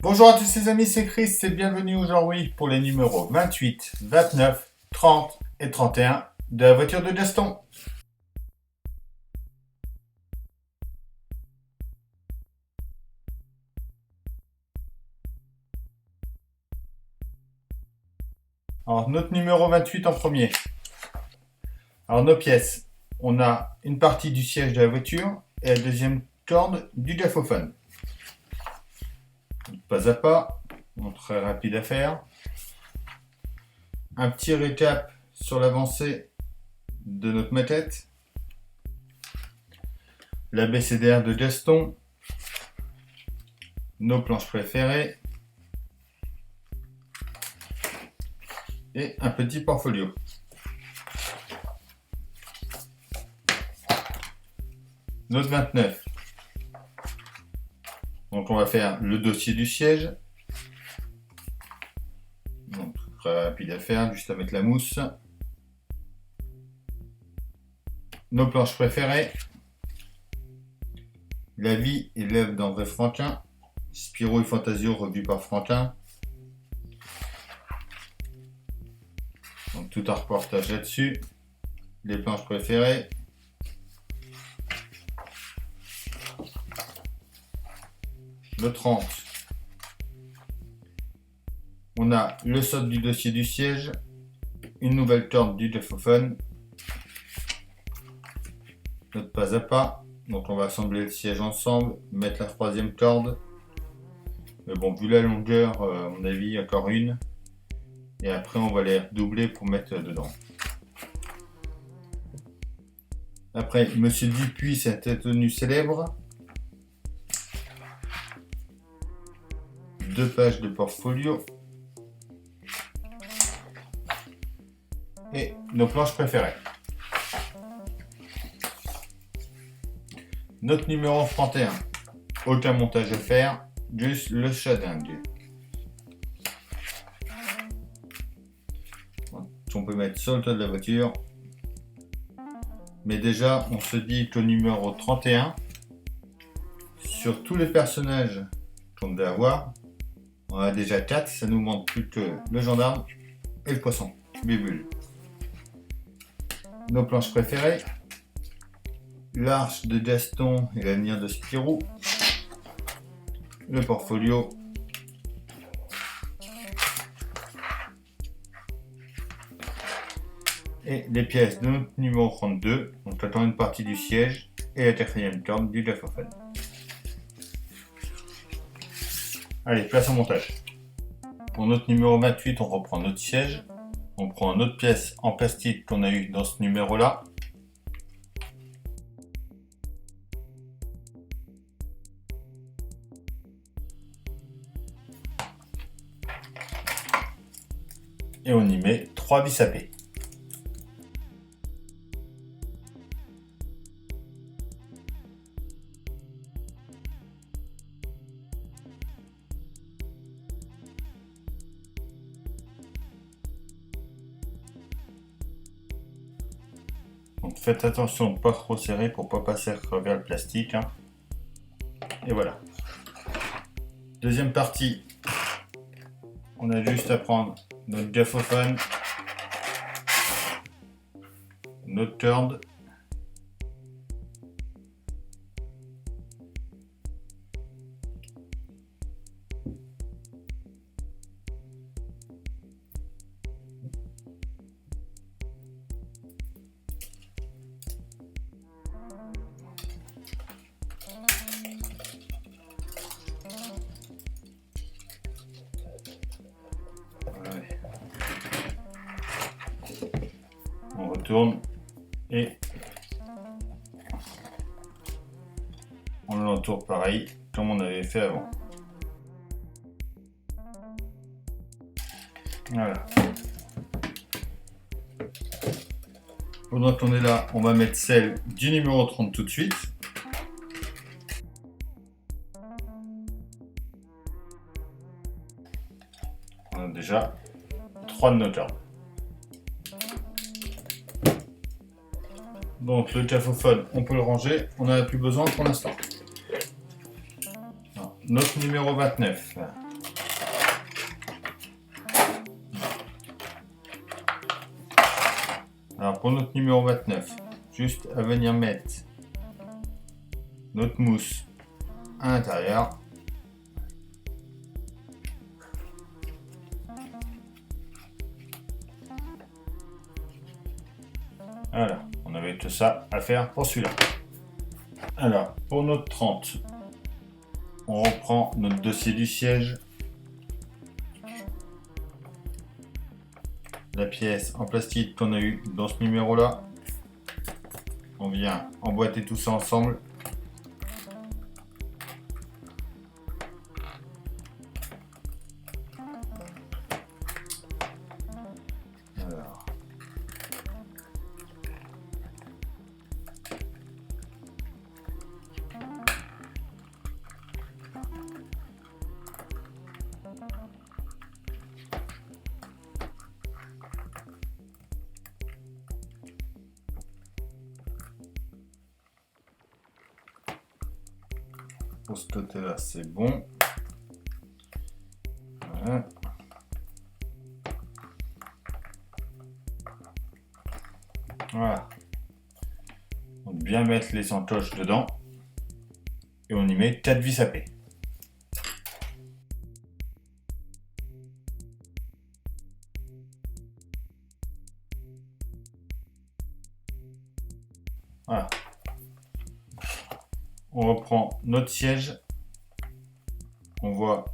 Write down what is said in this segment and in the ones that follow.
Bonjour à tous les amis, c'est Chris et bienvenue aujourd'hui pour les numéros 28, 29, 30 et 31 de la voiture de Gaston. Alors notre numéro 28 en premier. Alors nos pièces, on a une partie du siège de la voiture et la deuxième corde du graphophone. Pas à pas, très rapide à faire. Un petit récap sur l'avancée de notre maquette. L'ABCDR de Gaston. Nos planches préférées. Et un petit portfolio. Note 29. Donc on va faire le dossier du siège. Donc très rapide à faire, juste à mettre la mousse. Nos planches préférées. La vie et l'œuvre d'André Franquin. Spirou et Fantasio revus par Franquin. Donc tout un reportage là-dessus. Les planches préférées. Le 30. On a le solde du dossier du siège. Une nouvelle corde du graphophone. Notre pas à pas. Donc on va assembler le siège ensemble. Mettre la troisième corde. Mais bon, vu la longueur, à mon avis, encore une. Et après, on va les doubler pour mettre dedans. Après, Monsieur Dupuis, cette tenue célèbre. 2 pages de portfolio. Et nos planches préférées. Notre numéro 31. Aucun montage à faire, juste le shading. On peut mettre sur le toit de la voiture. Mais déjà, on se dit qu'au numéro 31, sur tous les personnages qu'on devait avoir, on a déjà 4, ça nous manque plus que le gendarme et le poisson, Bibule. Nos planches préférées, l'arche de Gaston et l'avenir de Spirou, le portfolio, et les pièces de notre numéro 32, donc attend une partie du siège et la quatrième corde du graphophone. Allez, place au montage. Pour notre numéro 28, on reprend notre siège. On prend notre pièce en plastique qu'on a eu dans ce numéro-là. Et on y met 3 vis à paix. Donc faites attention de ne pas trop serrer pour ne pas passer à travers le plastique. Et voilà. Deuxième partie. On a juste à prendre notre graphophone, notre corde, on retourne et on l'entoure pareil comme on avait fait avant. Voilà. Pendant qu'on est là, on va mettre celle du numéro 30 tout de suite. On a déjà 3 de nos cordes. Donc le graphophone, on peut le ranger, on n'en a plus besoin pour l'instant. Notre numéro 29. pour notre numéro 29, juste à venir mettre notre mousse à l'intérieur. Voilà, on avait tout ça à faire pour celui-là. Alors, pour notre 30, on reprend notre dossier du siège. La pièce en plastique qu'on a eu dans ce numéro-là. On vient emboîter tout ça ensemble. Alors. Pour ce côté-là, c'est bon. Voilà. Voilà. On va bien mettre les entoches dedans. Et on y met 4 vis à paix. Voilà. On reprend notre siège. On voit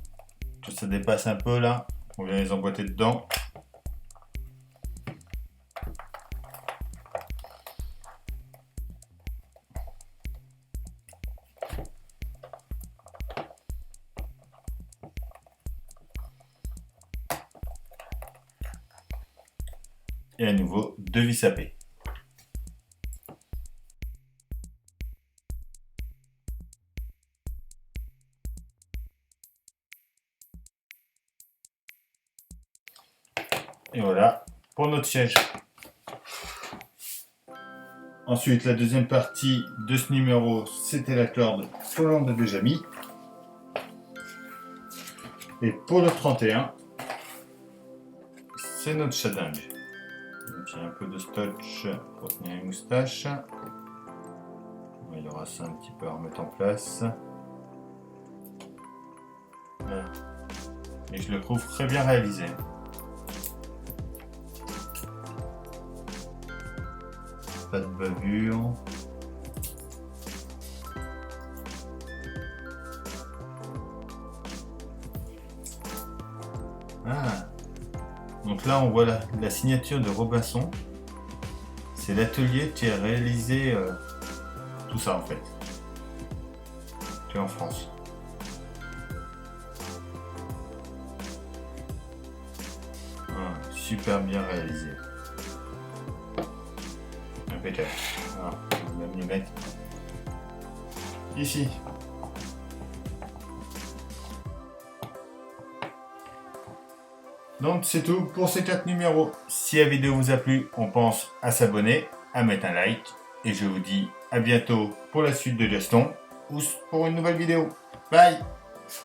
que ça dépasse un peu là. On vient les emboîter dedans. Et à nouveau 2 vis à paix. Et voilà pour notre siège. Ensuite, la deuxième partie de ce numéro, c'était la corde que l'on a déjà mis. Et pour le 31, c'est notre shading. Donc, il y a un peu de scotch pour tenir les moustaches. Il y aura ça un petit peu à remettre en place. Voilà. Et je le trouve très bien réalisé. Pas de bavure. Ah. Donc là on voit la signature de Robinson. C'est l'atelier qui a réalisé tout ça en fait. Qui est en France. Ah, super bien réalisé. Impeccable. Alors, on va même le mettre ici. Donc c'est tout pour ces 4 numéros. Si la vidéo vous a plu, on pense à s'abonner, à mettre un like. Et je vous dis à bientôt pour la suite de Gaston ou pour une nouvelle vidéo. Bye!